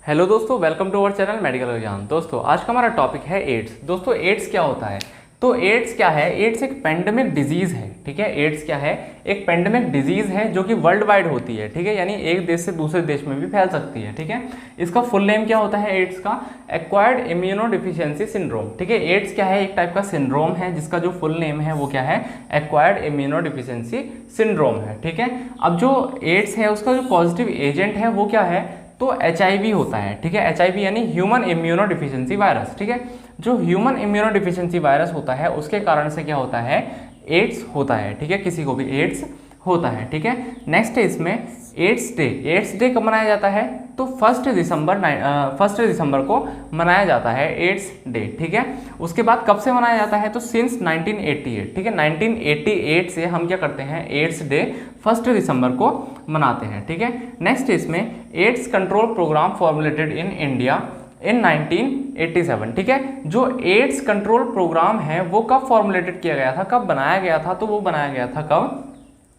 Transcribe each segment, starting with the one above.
Hello दोस्तों, welcome to our channel medical Vigyan. दोस्तों आज का हमारा टॉपिक है एड्स। दोस्तों एड्स क्या होता है? तो एड्स क्या है? एड्स एक पेंडेमिक डिजीज़ है। ठीक है, एड्स क्या है? एक पेंडेमिक डिजीज़ है जो कि वर्ल्ड वाइड होती है। ठीक है, यानी एक देश से दूसरे देश में भी फैल सकती है। ठीक है, इसका फुल नेम क्या होता है एड्स का? Acquired immuno deficiency syndrome. ठीक है, एड्स क्या है? एक टाइप का सिंड्रोम है जिसका जो फुल नेम है वो क्या है? एक्वायर्ड इम्यूनो डिफिशियंसी सिंड्रोम है। ठीक है, अब जो एड्स है उसका जो पॉजिटिव एजेंट है वो क्या है? तो HIV होता है। ठीक है, HIV यानी ह्यूमन इम्यूनो डिफिशियंसी वायरस। ठीक है, जो ह्यूमन इम्यूनो डिफिशियंसी वायरस होता है उसके कारण से क्या होता है? एड्स होता है। ठीक है, किसी को भी एड्स होता है। ठीक है, नेक्स्ट है इसमें एड्स डे। एड्स डे कब मनाया जाता है? तो 1 दिसंबर को मनाया जाता है एड्स डे। ठीक है, उसके बाद कब से मनाया जाता है? तो सिंस 1988। ठीक है, 1988 से हम क्या करते हैं? एड्स डे 1 दिसंबर को मनाते हैं। ठीक है, नेक्स्ट इसमें AIDS control programme formulated in India in 1987। ठीक है, जो एड्स कंट्रोल प्रोग्राम है वो कब फॉर्मुलेटेड किया गया था, कब बनाया गया था? तो वो बनाया गया था कब?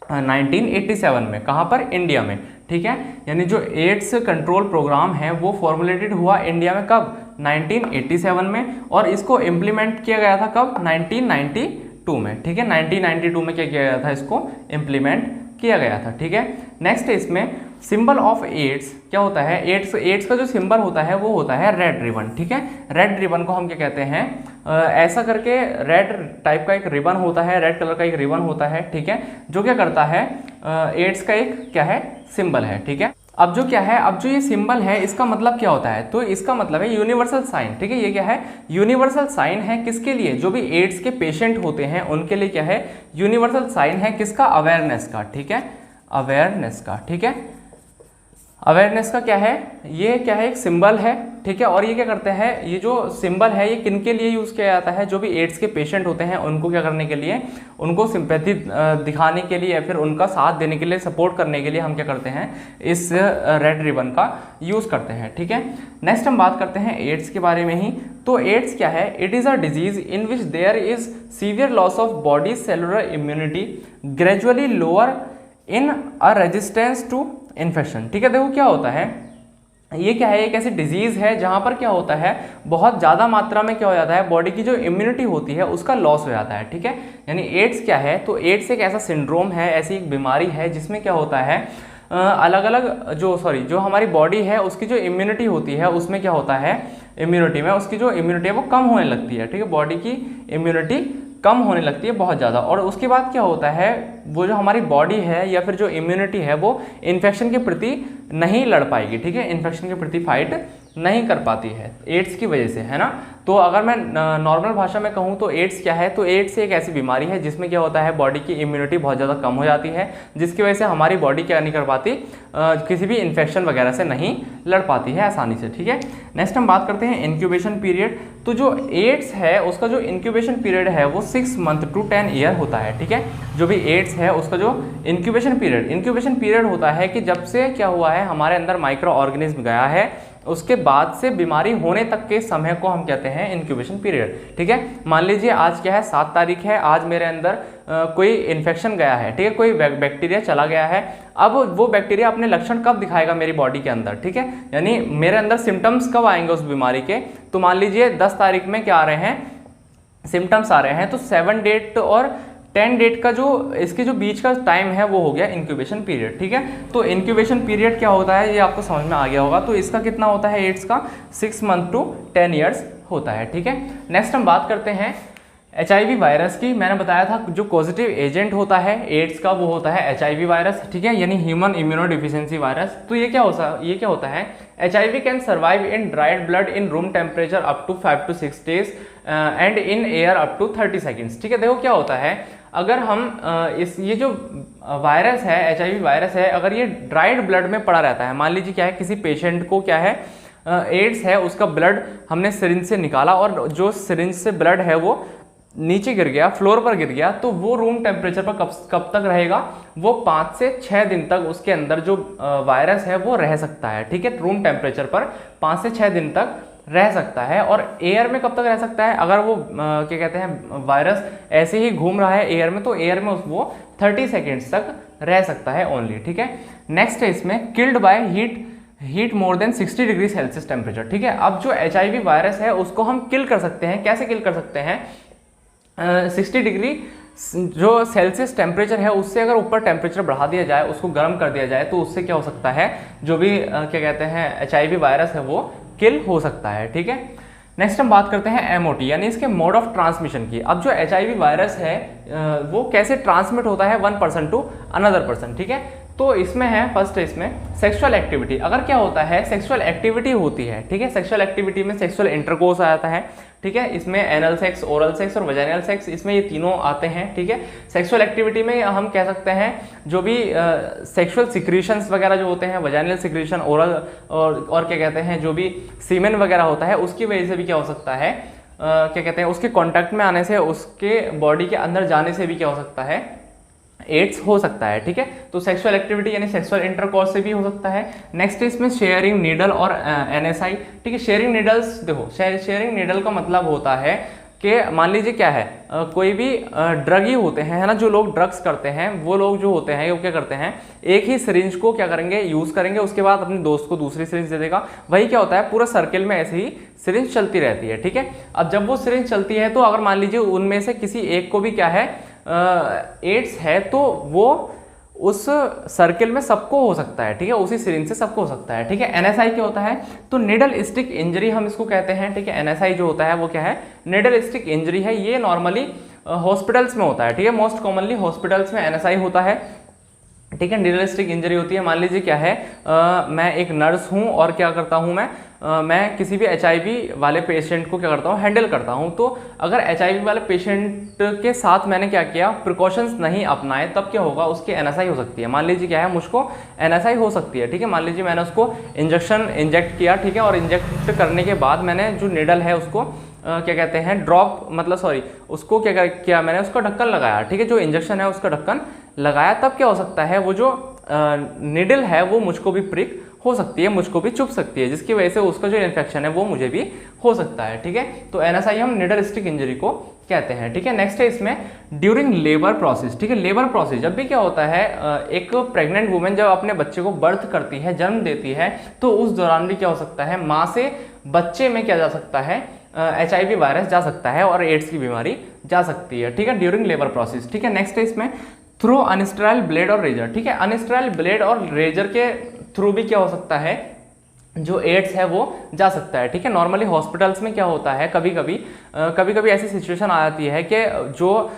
1987 में। कहाँ पर? इंडिया में। ठीक है, यानी जो एड्स कंट्रोल प्रोग्राम है वो फॉर्मुलेटेड हुआ इंडिया में कब? 1987 में। और इसको इम्प्लीमेंट किया गया था कब? 1992 में। ठीक है, 1992 में क्या किया गया था? इसको इम्प्लीमेंट किया गया था। ठीक है, नेक्स्ट इसमें सिंबल ऑफ एड्स क्या होता है? एड्स का जो सिंबल होता है वो होता है रेड रिबन। ठीक है, रेड रिबन को हम क्या कहते हैं? ऐसा करके रेड टाइप का एक रिबन होता है, रेड कलर का एक रिबन होता है। ठीक है, जो क्या करता है? एड्स का एक क्या है? सिंबल है। ठीक है, अब जो क्या है? अब जो ये सिंबल है इसका मतलब क्या होता है? तो इसका मतलब है यूनिवर्सल साइन। ठीक है, ये क्या है? यूनिवर्सल साइन है किसके लिए? जो भी एड्स के पेशेंट होते हैं उनके लिए क्या है? यूनिवर्सल साइन है किसका? अवेयरनेस का। ठीक है, अवेयरनेस का। ठीक है, अवेयरनेस का क्या है? ये क्या है? एक सिंबल है। ठीक है, और ये क्या करते हैं? ये जो सिंबल है ये किन के लिए यूज़ किया जाता है? जो भी एड्स के पेशेंट होते हैं उनको क्या करने के लिए? उनको सिंपैथी दिखाने के लिए या फिर उनका साथ देने के लिए, सपोर्ट करने के लिए हम क्या करते हैं? इस रेड रिबन का यूज़ करते हैं। ठीक है, नेक्स्ट हम बात करते हैं एड्स के बारे में ही। तो एड्स क्या है? It is a disease in which there is severe loss of body cellular immunity gradually lower in a resistance to infection. ठीक है, देखो क्या होता है? ये क्या है? एक ऐसी डिजीज़ है जहाँ पर क्या होता है? बहुत ज़्यादा मात्रा में क्या हो जाता है? बॉडी की जो इम्यूनिटी होती है उसका लॉस हो जाता है। ठीक है, यानी एड्स क्या है? तो एड्स एक ऐसा सिंड्रोम है, ऐसी एक बीमारी है जिसमें क्या होता है? अलग अलग जो हमारी बॉडी है उसकी जो इम्यूनिटी होती है उसमें क्या होता है? इम्यूनिटी में उसकी जो इम्यूनिटी है वो कम होने लगती है। ठीक है, बॉडी की इम्यूनिटी कम होने लगती है बहुत ज़्यादा। और उसके बाद क्या होता है? वो जो हमारी बॉडी है या फिर जो इम्यूनिटी है वो इन्फेक्शन के प्रति नहीं लड़ पाएगी। ठीक है, इन्फेक्शन के प्रति फाइट नहीं कर पाती है एड्स की वजह से, है ना। तो अगर मैं नॉर्मल भाषा में कहूँ तो एड्स क्या है? तो एड्स एक ऐसी बीमारी है जिसमें क्या होता है? बॉडी की इम्यूनिटी बहुत ज़्यादा कम हो जाती है जिसकी वजह से हमारी बॉडी क्या नहीं कर पाती? किसी भी इन्फेक्शन वगैरह से नहीं लड़ पाती है आसानी से। ठीक है, नेक्स्ट हम बात करते हैं इंक्यूबेशन पीरियड। तो जो एड्स है उसका जो इंक्यूबेशन पीरियड है वो 6 मंथ टू 10 ईयर होता है। ठीक है, जो भी एड्स है उसका जो इंक्यूबेशन पीरियड होता है कि जब से क्या हुआ है? हमारे अंदर माइक्रो ऑर्गेनिज्म गया है उसके बाद से बीमारी होने तक के समय को हम कहते हैं इंक्यूबेशन पीरियड। ठीक है, मान लीजिए आज क्या है? 7 तारीख है। आज मेरे अंदर कोई इन्फेक्शन गया है। ठीक है, कोई बैक्टीरिया चला गया है। अब वो बैक्टीरिया अपने लक्षण कब दिखाएगा मेरी बॉडी के अंदर? ठीक है, यानी मेरे अंदर सिम्टम्स कब आएंगे उस बीमारी के? तो मान लीजिए 10 तारीख में क्या आ रहे हैं? सिम्टम्स आ रहे हैं। तो 7 डेट और 10 डेट का जो इसके जो बीच का टाइम है वो हो गया इंक्यूबेशन पीरियड। ठीक है, तो इंक्यूबेशन पीरियड क्या होता है ये आपको समझ में आ गया होगा। तो इसका कितना होता है? एड्स का 6 मंथ टू 10 ईयर्स होता है। ठीक है, नेक्स्ट हम बात करते हैं HIV वायरस की। मैंने बताया था जो पॉजिटिव एजेंट होता है एड्स का वो होता है HIV वायरस। ठीक है, यानी ह्यूमन इम्यूनो डिफिशियंसी वायरस। तो ये क्या होता है? HIV can survive in dried blood in room temperature up to 5 to 6 days and in air up to 30 seconds। ठीक है, देखो क्या होता है? अगर हम ये जो वायरस है HIV वायरस है, अगर ये ड्राइड ब्लड में पड़ा रहता है, मान लीजिए क्या है? किसी पेशेंट को क्या है? एड्स है, उसका ब्लड हमने सिरिंज से निकाला और जो सिरिंज से ब्लड है वो नीचे गिर गया, फ्लोर पर गिर गया, तो वो रूम टेम्परेचर पर कब तक रहेगा? वो 5 से 6 दिन तक उसके अंदर जो वायरस है वो रह सकता है। ठीक है, रूम टेम्परेचर पर 5 से 6 दिन तक रह सकता है। और एयर में कब तक रह सकता है? अगर वो क्या कहते हैं वायरस ऐसे ही घूम रहा है एयर में, तो एयर में वो 30 सेकेंड्स तक रह सकता है ओनली। ठीक है, नेक्स्ट है इसमें killed by heat more than 60 degree Celsius temperature, ठीक है। अब जो HIV वायरस है उसको हम किल कर सकते हैं, कैसे किल कर सकते हैं? 60 डिग्री जो सेल्सियस टेम्परेचर है उससे अगर ऊपर टेम्परेचर बढ़ा दिया जाए, उसको गर्म कर दिया जाए, तो उससे क्या हो सकता है, जो भी क्या कहते हैं HIV वायरस है वो किल हो सकता है, ठीक है। नेक्स्ट हम बात करते हैं MOT यानी इसके मोड ऑफ ट्रांसमिशन की। अब जो HIV वायरस है वो कैसे ट्रांसमिट होता है one person to another person, ठीक है। तो इसमें है फर्स्ट इसमें सेक्सुअल एक्टिविटी। अगर क्या होता है, सेक्सुअल एक्टिविटी होती है, ठीक है। सेक्सुअल एक्टिविटी में सेक्सुअल इंटरकोर्स आ जाता है, ठीक है। इसमें एनल सेक्स, ओरल सेक्स और वजाइनल सेक्स, इसमें ये तीनों आते हैं, ठीक है। सेक्सुअल एक्टिविटी में हम कह सकते हैं जो भी सेक्सुअल सिक्रीशंस वगैरह जो होते हैं, वजाइनल सिक्रीशन, ओरल और क्या कहते हैं जो भी सीमेन वगैरह होता है, उसकी वजह से भी क्या हो सकता है, क्या कहते हैं उसके कॉन्टैक्ट में आने से, उसके बॉडी के अंदर जाने से भी क्या हो सकता है, एड्स हो सकता है, ठीक है। तो सेक्सुअल एक्टिविटी यानी सेक्सुअल इंटरकोर्स से भी हो सकता है। नेक्स्ट इसमें शेयरिंग नीडल और NSI, ठीक है। शेयरिंग नीडल्स, देखो शेयरिंग नीडल का मतलब होता है कि मान लीजिए क्या है, कोई भी ड्रगी होते हैं, है ना, जो लोग ड्रग्स करते हैं वो लोग जो होते हैं वो क्या करते हैं, एक ही सिरिंज को क्या करेंगे, यूज़ करेंगे, उसके बाद अपने दोस्त को दूसरी सिरिंज दे देगा। वही क्या होता है, पूरा सर्किल में ऐसे ही सिरिंज चलती रहती है, ठीक है। अब जब वो सिरिंज चलती है तो अगर मान लीजिए उनमें से किसी एक को भी क्या है एड्स है, तो वो उस सर्किल में सबको हो सकता है, ठीक है, उसी सिरिंज से सबको हो सकता है, ठीक है। NSI क्या होता है, तो निडल स्टिक इंजरी हम इसको कहते हैं, ठीक है। NSI जो होता है वो क्या है, निडल स्टिक इंजरी है। ये नॉर्मली हॉस्पिटल्स में होता है, ठीक है। मोस्ट कॉमनली हॉस्पिटल्स में NSI होता है, ठीक है। निडल स्टिक इंजरी होती है। मान लीजिए क्या है, मैं एक नर्स हूँ और क्या करता हूँ मैं किसी भी HIV वाले पेशेंट को क्या करता हूँ, हैंडल करता हूँ। तो अगर HIV वाले पेशेंट के साथ मैंने क्या किया, प्रिकॉशंस नहीं अपनाए, तब क्या होगा, उसकी NSI हो सकती है। मान लीजिए क्या है, मुझको NSI हो सकती है, ठीक है। मान लीजिए मैंने उसको इंजेक्ट किया, ठीक है, और इंजेक्ट करने के बाद मैंने जो निडल है उसको क्या कहते हैं ड्रॉप, मतलब सॉरी, उसको क्या किया मैंने, उसका ढक्कन लगाया, ठीक है। जो इंजेक्शन है उसका ढक्कन लगाया, तब क्या हो सकता है, वो जो निडल है वो मुझको भी प्रिक हो सकती है, मुझको भी चुभ सकती है, जिसकी वजह से उसका जो इन्फेक्शन है वो मुझे भी हो सकता है, ठीक है। तो NSI हम निडल स्टिक इंजरी को कहते हैं, ठीक है। नेक्स्ट है इसमें ड्यूरिंग लेबर प्रोसेस, ठीक है। लेबर प्रोसेस जब भी क्या होता है, एक प्रेग्नेंट वुमेन जब अपने बच्चे को बर्थ करती है, जन्म देती है, तो उस दौरान भी क्या हो सकता है, माँ से बच्चे में क्या जा सकता है, HIV वायरस जा सकता है और एड्स की बीमारी जा सकती है, ठीक है, ड्यूरिंग लेबर प्रोसेस, ठीक है। नेक्स्ट है इसमें थ्रू अनस्टेराइल ब्लेड और रेजर, ठीक है। अनस्टेराइल ब्लेड और रेजर के थ्रू भी क्या हो सकता है, जो एड्स है वो जा सकता है, ठीक है। नॉर्मली हॉस्पिटल्स में क्या होता है, कभी कभी ऐसी सिचुएशन आ जाती है कि जो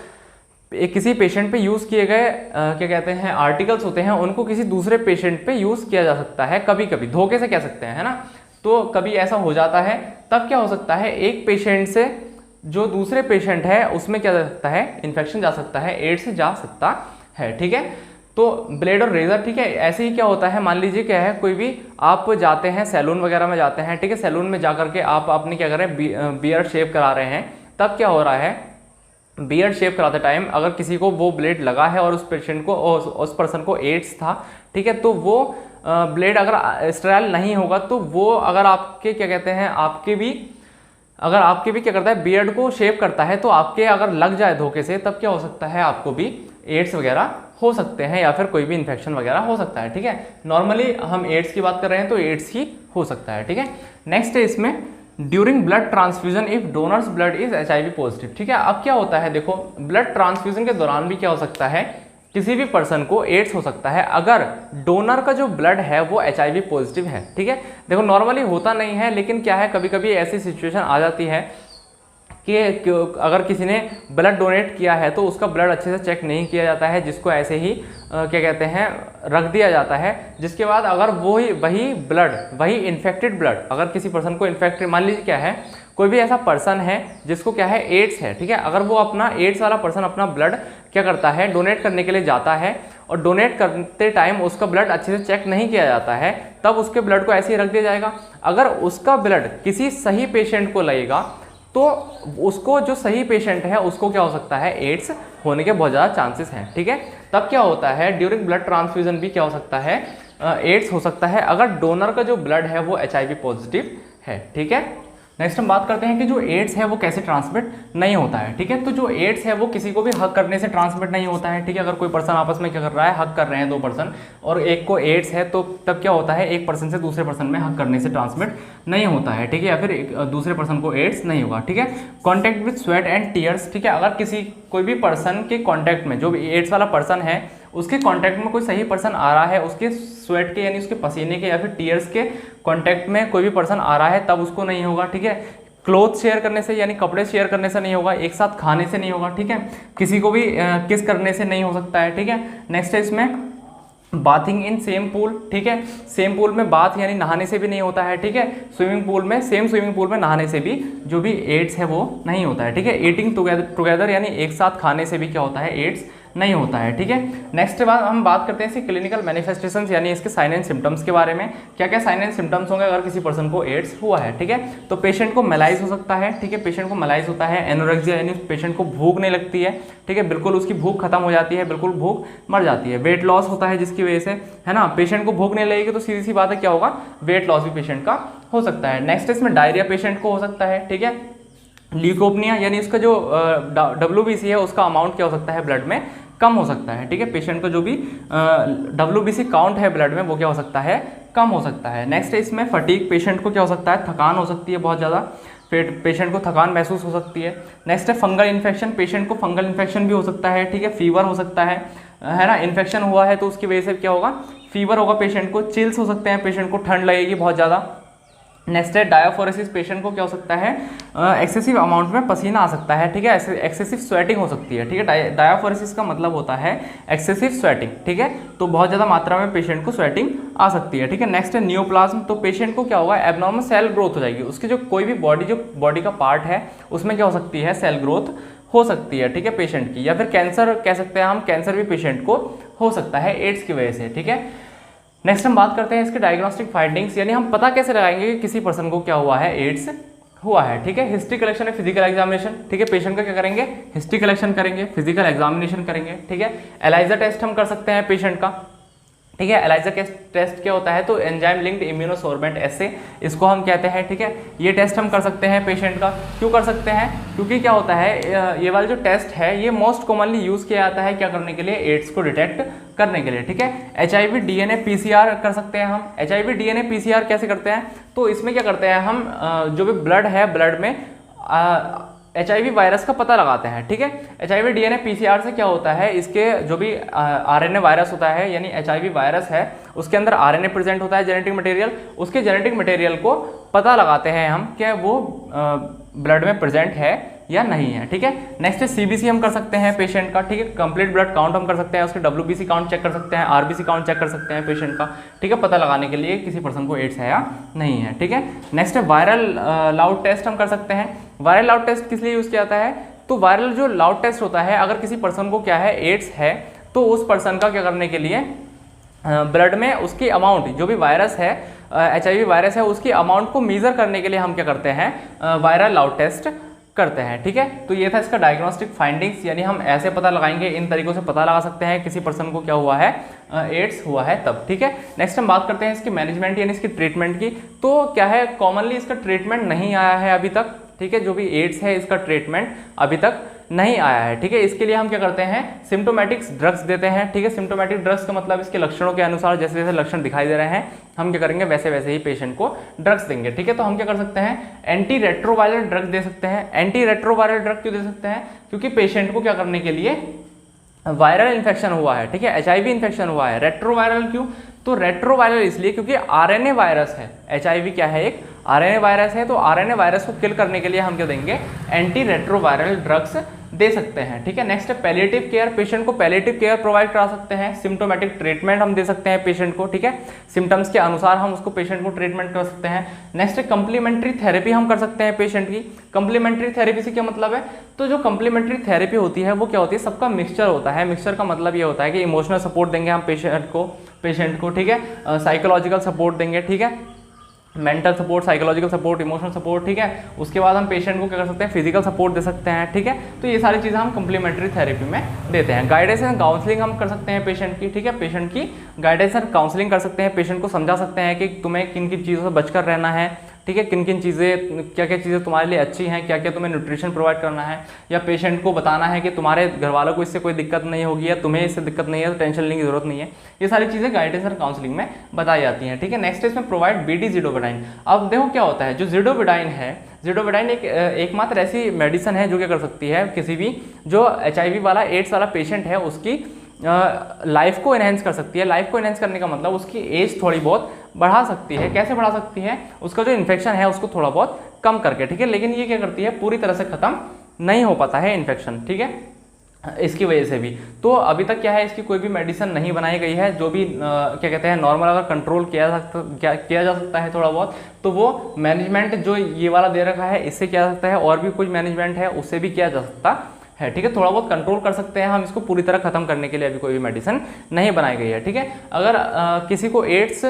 किसी पेशेंट पे यूज़ किए गए क्या कहते हैं आर्टिकल्स होते हैं, उनको किसी दूसरे पेशेंट पे यूज़ किया जा सकता है, कभी कभी धोखे से कह सकते हैं, है ना। तो कभी ऐसा हो जाता है, तब क्या हो सकता है, एक पेशेंट से जो दूसरे पेशेंट है उसमें क्या जा सकता है, इन्फेक्शन जा सकता है, एड्स जा सकता है, ठीक है। तो ब्लेड और रेजर, ठीक है। ऐसे ही क्या होता है, मान लीजिए क्या है, कोई भी आप जाते हैं सैलून वगैरह में जाते हैं, ठीक है। सैलून में जाकर के आप अपने क्या कर रहे हैं, बियर्ड शेव करा रहे हैं, तब क्या हो रहा है, बियर्ड शेव कराते टाइम अगर किसी को वो ब्लेड लगा है और उस पेशेंट को, उस पर्सन को एड्स था, ठीक है, तो वो ब्लेड अगर स्टेराइल नहीं होगा, तो वो अगर आपके क्या कहते हैं, आपके भी क्या करता है, बियर्ड को शेव करता है, तो आपके अगर लग जाए धोखे से, तब क्या हो सकता है, आपको भी एड्स वगैरह हो सकते हैं या फिर कोई भी इन्फेक्शन वगैरह हो सकता है, ठीक है। नॉर्मली हम एड्स की बात कर रहे हैं तो एड्स ही हो सकता है, ठीक है। नेक्स्ट है इसमें during blood transfusion if donors blood is HIV positive, ठीक है। अब क्या होता है, देखो ब्लड ट्रांसफ्यूजन के दौरान भी क्या हो सकता है, किसी भी पर्सन को एड्स हो सकता है अगर डोनर का जो ब्लड है वो HIV पॉजिटिव है, ठीक है। देखो नॉर्मली होता नहीं है, लेकिन क्या है, कभी कभी ऐसी सिचुएशन आ जाती है कि अगर किसी ने ब्लड डोनेट किया है तो उसका ब्लड अच्छे से चेक नहीं किया जाता है, जिसको ऐसे ही क्या कहते हैं रख दिया जाता है, जिसके बाद अगर वही इन्फेक्टेड ब्लड अगर किसी पर्सन को इन्फेक्टेड, मान लीजिए क्या है, कोई भी ऐसा पर्सन है जिसको क्या है एड्स है, ठीक है, अगर वो अपना एड्स वाला पर्सन अपना ब्लड क्या करता है, डोनेट करने के लिए जाता है और डोनेट करते टाइम उसका ब्लड अच्छे से चेक नहीं किया जाता है, तब उसके ब्लड को ऐसे ही रख दिया जाएगा। अगर उसका ब्लड किसी सही पेशेंट को लगेगा तो उसको, जो सही पेशेंट है उसको क्या हो सकता है, एड्स होने के बहुत ज़्यादा चांसेस हैं, ठीक है। तब क्या होता है, ड्यूरिंग ब्लड ट्रांसफ्यूजन भी क्या हो सकता है, एड्स हो सकता है अगर डोनर का जो ब्लड है वो HIV पॉजिटिव है, ठीक है। नेक्स्ट हम बात करते हैं कि जो एड्स है वो कैसे ट्रांसमिट नहीं होता है, ठीक है। तो जो एड्स है वो किसी को भी हग करने से ट्रांसमिट नहीं होता है, ठीक है। अगर कोई पर्सन आपस में क्या कर रहा है, हग कर रहे हैं दो पर्सन और एक को एड्स है, तो तब क्या होता है, एक पर्सन से दूसरे पर्सन में हग करने से ट्रांसमिट नहीं होता है, ठीक है। या फिर दूसरे पर्सन को एड्स नहीं होगा, ठीक है। Contact with sweat and tears, ठीक है। अगर किसी कोई भी पर्सन के कॉन्टैक्ट में, जो भी एड्स वाला पर्सन है उसके कॉन्टैक्ट में कोई सही पर्सन आ रहा है, उसके स्वेट के यानी उसके पसीने के या फिर टीयर्स के कॉन्टैक्ट में कोई भी पर्सन आ रहा है, तब उसको नहीं होगा, ठीक है। क्लोथ शेयर करने से यानी कपड़े शेयर करने से नहीं होगा, एक साथ खाने से नहीं होगा, ठीक है। किसी को भी किस करने से नहीं हो सकता है, ठीक है। नेक्स्ट है इसमें बाथिंग इन सेम पूल, ठीक है। सेम पूल में बाथ यानी नहाने से भी नहीं होता है, ठीक है। स्विमिंग पूल में, सेम स्विमिंग पूल में नहाने से भी जो भी एड्स है वो नहीं होता है, ठीक है। ईटिंग टुगेदर यानी एक साथ खाने से भी क्या होता है, एड्स नहीं होता है, ठीक है। नेक्स्ट बात हम बात करते हैं इसके क्लिनिकल मैनिफेस्टेशंस यानी इसके साइन एंड सिम्टम्स के बारे में। क्या क्या साइन एंड सिम्टम्स होंगे अगर किसी पर्सन को एड्स हुआ है, ठीक है। तो पेशेंट को मेलाइज हो सकता है, ठीक है। पेशेंट को मेलाइज होता है, एनोरेक्सिया यानी पेशेंट को भूख नहीं लगती है, ठीक है। बिल्कुल उसकी भूख खत्म हो जाती है, बिल्कुल भूख मर जाती है। वेट लॉस होता है जिसकी वजह से, है ना, पेशेंट को भूख नहीं लगेगी तो सीधी सी बात है क्या होगा, वेट लॉस भी पेशेंट का हो सकता है। नेक्स्ट इसमें डायरिया पेशेंट को हो सकता है, ठीक है। ल्यूकोपनिया यानी उसका जो WBC है उसका अमाउंट क्या हो सकता है, ब्लड में कम हो सकता है, ठीक है। पेशेंट का जो भी WBC काउंट है ब्लड में वो क्या हो सकता है, कम हो सकता है। नेक्स्ट है इसमें फटीग, पेशेंट को क्या हो सकता है, थकान हो सकती है बहुत ज़्यादा, पेशेंट को थकान महसूस हो सकती है। नेक्स्ट है फंगल इन्फेक्शन, पेशेंट को फंगल इन्फेक्शन भी हो सकता है, ठीक है। फीवर हो सकता है ना, इन्फेक्शन हुआ है तो उसकी वजह से क्या होगा, फीवर होगा पेशेंट को। चिल्स हो सकते हैं, पेशेंट को ठंड लगेगी बहुत ज़्यादा। नेक्स्ट है डायोफोरेसिस, पेशेंट को क्या हो सकता है, एक्सेसिव अमाउंट में पसीना आ सकता है, ठीक है। एक्सेसिव स्वेटिंग हो सकती है, ठीक है। डायोफोरेसिस का मतलब होता है एक्सेसिव स्वेटिंग, ठीक है। तो बहुत ज़्यादा मात्रा में पेशेंट को स्वेटिंग आ सकती है, ठीक है। नेक्स्ट है नियोप्लाज्म, तो पेशेंट को क्या होगा, एबनॉर्मल सेल ग्रोथ हो जाएगी, उसकी जो कोई भी बॉडी का पार्ट है उसमें क्या हो सकती है, सेल ग्रोथ हो सकती है, ठीक है, पेशेंट की। या फिर कैंसर कह सकते हैं हम, कैंसर भी पेशेंट को हो सकता है एड्स की वजह से, ठीक है। नेक्स्ट हम बात करते हैं इसके डायग्नोस्टिक फाइंडिंग्स, यानी हम पता कैसे लगाएंगे कि किसी पर्सन को क्या हुआ है, एड्स हुआ है, ठीक है। हिस्ट्री कलेक्शन है, फिजिकल एग्जामिनेशन, ठीक है। पेशेंट का क्या करेंगे, हिस्ट्री कलेक्शन करेंगे, फिजिकल एग्जामिनेशन करेंगे, ठीक है। एलाइजा टेस्ट हम कर सकते हैं पेशेंट का, ठीक है। एलाइजा टेस्ट क्या होता है, तो एंजाइम लिंक्ड इम्यूनोसोर्बेंट एसे इसको हम कहते हैं, ठीक है। ये टेस्ट हम कर सकते हैं पेशेंट का। क्यों कर सकते हैं, क्योंकि क्या होता है, ये वाला जो टेस्ट है ये मोस्ट कॉमनली यूज़ किया जाता है क्या करने के लिए, एड्स को डिटेक्ट करने के लिए, ठीक है। HIV DNA PCR कर सकते हैं हम। HIV DNA PCR कैसे करते हैं, तो इसमें क्या करते हैं हम, जो भी ब्लड है, ब्लड में HIV वायरस का पता लगाते हैं, ठीक है। HIV DNA PCR से क्या होता है, इसके जो भी RNA वायरस होता है यानी HIV वायरस है उसके अंदर RNA प्रेजेंट होता है, जेनेटिक मटेरियल, उसके जेनेटिक मटेरियल को पता लगाते हैं हम क्या वो ब्लड में प्रेजेंट है या नहीं है, ठीक है। नेक्स्ट है CBC हम कर सकते हैं पेशेंट का, ठीक है। कंप्लीट ब्लड काउंट हम कर सकते हैं, उसके WBC काउंट चेक कर सकते हैं, RBC काउंट चेक कर सकते हैं पेशेंट का, ठीक है, पता लगाने के लिए किसी पर्सन को एड्स है या नहीं है, ठीक है। नेक्स्ट है वायरल लाउड टेस्ट हम कर सकते हैं। वायरल लाउड टेस्ट किस लिए यूज़ किया जाता है, तो वायरल जो लाउड टेस्ट होता है, अगर किसी पर्सन को क्या है, एड्स है, तो उस पर्सन का क्या करने के लिए ब्लड में उसकी अमाउंट, जो भी वायरस है, HIV वायरस है, उसकी अमाउंट को मेजर करने के लिए हम क्या करते हैं, वायरल लाउड टेस्ट करते हैं, ठीक है। तो ये था इसका डायग्नोस्टिक फाइंडिंग्स, यानी हम ऐसे पता लगाएंगे, इन तरीकों से पता लगा सकते हैं किसी पर्सन को क्या हुआ है, एड्स हुआ है तब, ठीक है। नेक्स्ट हम बात करते हैं इसकी मैनेजमेंट यानी इसकी ट्रीटमेंट की। तो क्या है, कॉमनली इसका ट्रीटमेंट नहीं आया है अभी तक, ठीक है। जो भी एड्स है इसका ट्रीटमेंट अभी तक नहीं आया है, ठीक है। इसके लिए हम क्या करते हैं, सिम्टोमेटिक्स ड्रग्स देते हैं, ठीक है। सिम्टोमेटिक ड्रग्स का मतलब इसके लक्षणों के अनुसार जैसे जैसे लक्षण दिखाई दे रहे हैं हम क्या करेंगे, वैसे वैसे ही पेशेंट को ड्रग्स देंगे, ठीक है। तो हम क्या कर सकते हैं, एंटी रेट्रोवायरल ड्रग दे सकते हैं। एंटी रेट्रोवायरल ड्रग क्यों दे सकते हैं, क्योंकि पेशेंट को क्या करने के लिए वायरल इन्फेक्शन हुआ है, ठीक है, HIV इन्फेक्शन हुआ है। रेट्रोवायरल क्यों, तो रेट्रोवायरल इसलिए क्योंकि RNA वायरस है, HIV क्या है, एक RNA वायरस है, तो RNA वायरस को किल करने के लिए हम क्या देंगे, एंटी रेट्रोवायरल ड्रग्स दे सकते हैं, ठीक है। नेक्स्ट है पैलिएटिव केयर, पेशेंट को पैलिएटिव केयर प्रोवाइड करा सकते हैं। सिम्टोमेटिक ट्रीटमेंट हम दे सकते हैं पेशेंट को, ठीक है, सिम्टम्स के अनुसार हम उसको पेशेंट को ट्रीटमेंट कर सकते हैं। नेक्स्ट है कंप्लीमेंट्री थेरेपी हम कर सकते हैं पेशेंट की। कंप्लीमेंट्री थेरेपी से क्या मतलब है, तो जो कंप्लीमेंट्री थेरेपी होती है वो क्या होती है, सबका मिक्सचर होता है। मिक्सचर का मतलब ये होता है कि इमोशनल सपोर्ट देंगे हम पेशेंट को, ठीक है, साइकोलॉजिकल सपोर्ट देंगे, ठीक है, mental support, psychological support, emotional support, ठीक है। उसके बाद हम पेशेंट को क्या कर सकते हैं, फिजिकल सपोर्ट दे सकते हैं, ठीक है। तो ये सारी चीज़ें हम कंप्लीमेंट्री थेरेपी में देते हैं। गाइडेंस एंड काउंसलिंग हम कर सकते हैं पेशेंट की, ठीक है, पेशेंट की गाइडेंस एंड काउंसलिंग कर सकते हैं, पेशेंट को समझा सकते हैं कि तुम्हें किन किन चीज़ों से बचकर रहना है, ठीक है, किन किन चीज़ें, क्या क्या चीज़ें तुम्हारे लिए अच्छी हैं, क्या क्या तुम्हें न्यूट्रिशन प्रोवाइड करना है, या पेशेंट को बताना है कि तुम्हारे घर वालों को इससे कोई दिक्कत नहीं होगी या तुम्हें इससे दिक्कत नहीं है तो टेंशन लेने की जरूरत नहीं है। ये सारी चीज़ें गाइडेंस और काउंसलिंग में बताई जाती हैं। ठीक है, नेक्स्ट इसमें प्रोवाइड बीडी ज़िडोविडाइन। अब देखो क्या होता है, जो ज़िडोविडाइन है, ज़िडोविडाइन एकमात्र ऐसी मेडिसिन है जो क्या कर सकती है, किसी भी जो HIV वाला, एड्स वाला पेशेंट है उसकी लाइफ को एनहेंस कर सकती है। लाइफ को एनहेंस करने का मतलब उसकी एज थोड़ी बहुत बढ़ा सकती है। कैसे बढ़ा सकती है, उसका जो इन्फेक्शन है उसको थोड़ा बहुत कम करके। ठीक है, लेकिन ये क्या करती है, पूरी तरह से खत्म नहीं हो पाता है इन्फेक्शन। ठीक है, इसकी वजह से भी तो अभी तक क्या है, इसकी कोई भी मेडिसिन नहीं बनाई गई है। जो भी क्या कहते हैं, नॉर्मल अगर कंट्रोल किया जा सकता है थोड़ा बहुत, तो वो मैनेजमेंट जो ये वाला दे रखा है इससे किया जा सकता है, और भी कुछ मैनेजमेंट है उससे भी किया जा सकता है। ठीक है, थोड़ा बहुत कंट्रोल कर सकते हैं हम इसको, पूरी तरह खत्म करने के लिए अभी कोई भी मेडिसिन नहीं बनाई गई है। ठीक है, अगर किसी को एड्स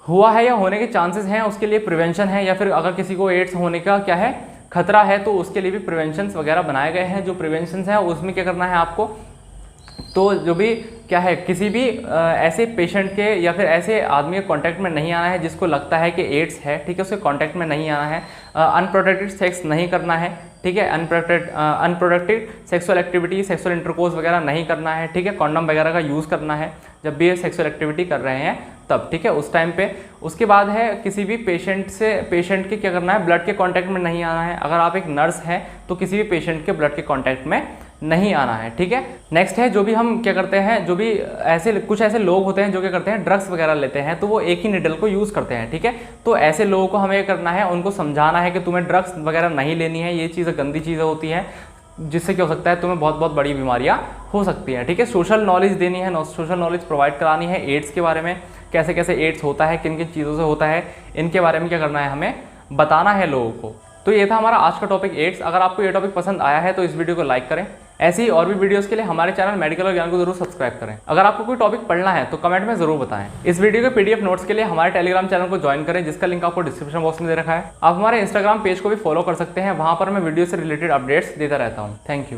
हुआ है या होने के चांसेस हैं उसके लिए प्रिवेंशन है, या फिर अगर किसी को एड्स होने का क्या है खतरा है तो उसके लिए भी प्रिवेंशंस वगैरह बनाए गए हैं। जो प्रिवेंशंस है उसमें क्या करना है आपको, तो जो भी क्या है, किसी भी ऐसे पेशेंट के या फिर ऐसे आदमी के कांटेक्ट में नहीं आना है जिसको लगता है कि एड्स है। ठीक है, उसके कांटेक्ट में नहीं आना है। अनप्रोटेक्टेड सेक्स नहीं करना है। ठीक है, unprotected sexual activity, sexual intercourse वगैरह नहीं करना है। ठीक है, कॉन्डम वगैरह का यूज़ करना है जब भी ये सेक्सुअल एक्टिविटी कर रहे हैं तब। ठीक है, उस टाइम पे। उसके बाद है किसी भी पेशेंट के क्या करना है, ब्लड के कांटेक्ट में नहीं आना है। अगर आप एक नर्स हैं तो किसी भी पेशेंट के ब्लड के कांटेक्ट में नहीं आना है। ठीक है, नेक्स्ट है जो भी हम क्या करते हैं, जो भी कुछ ऐसे लोग होते हैं जो क्या करते हैं, ड्रग्स वगैरह लेते हैं तो वो एक ही निडल को यूज़ करते हैं। ठीक है, तो ऐसे लोगों को हमें करना है, उनको समझाना है कि तुम्हें ड्रग्स वगैरह नहीं लेनी है, ये चीज़ें गंदी चीज़ें होती हैं जिससे क्या हो सकता है, तुम्हें बहुत बहुत बड़ी बीमारियां हो सकती हैं। ठीक है, सोशल नॉलेज देनी है, सोशल नॉलेज प्रोवाइड करानी है एड्स के बारे में, कैसे कैसे एड्स होता है, किन किन चीज़ों से होता है, इनके बारे में क्या करना है, हमें बताना है लोगों को। तो ये था हमारा आज का टॉपिक एड्स। अगर आपको ये टॉपिक पसंद आया है तो इस वीडियो को लाइक करें। ऐसी ही और भी वीडियोस के लिए हमारे चैनल मेडिकल और ज्ञान को जरूर सब्सक्राइब करें। अगर आपको कोई टॉपिक पढ़ना है तो कमेंट में जरूर बताएं। इस वीडियो के PDF नोट्स के लिए हमारे टेलीग्राम चैनल को ज्वाइन करें, जिसका लिंक आपको डिस्क्रिप्शन बॉक्स में दे रखा है। आप हमारे इंस्टाग्राम पेज को भी फॉलो कर सकते हैं, वहां पर मैं वीडियो से रिलेटेड अपडेट्स देता रहता हूँ। Thank you.